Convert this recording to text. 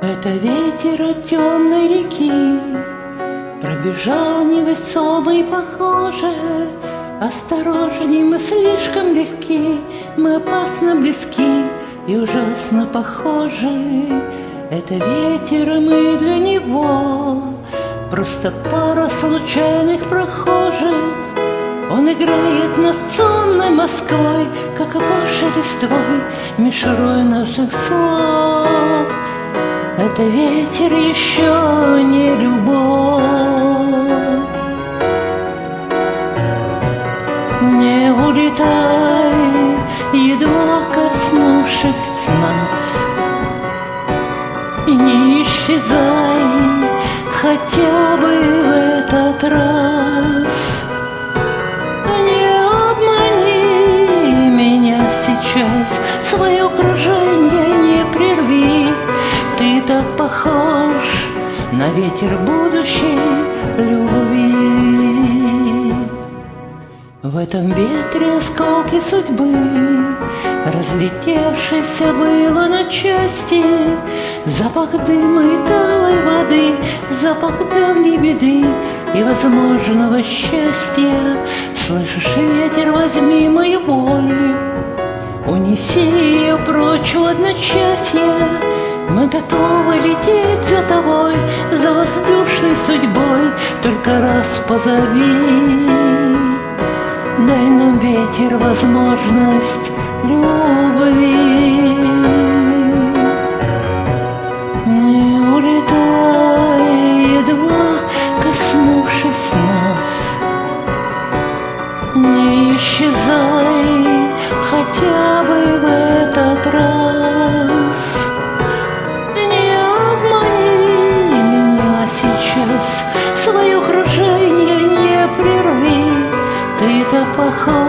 Это ветер от темной реки пробежал невесомый, похоже. Осторожней, мы слишком легки, мы опасно близки и ужасно похожи. Это ветер, и мы для него просто пара случайных прохожих. Он играет над сонной Москвой, как опавшей листвой, мишурой наших слов. Это ветер еще не любовь. Не улетай, едва коснувшись нас, не исчезай хотя бы в этот раз. Не обмани меня сейчас, свое окружение не прерви. Ты так похож на ветер будущей любви. В этом ветре осколки судьбы, разлетевшийся было на части. Запах дыма и талой воды, запах давней беды и возможного счастья. Слышишь, ветер, возьми мою боль, унеси ее прочь в одночасье. Мы готовы лететь за тобой, за воздушной судьбой. Только раз позови, дай нам, ветер, возможность любви. Не улетай, едва коснувшись нас, не исчезай хотя бы в этот раз. Не обмани меня сейчас, свое окружение не прерви. Ты так похож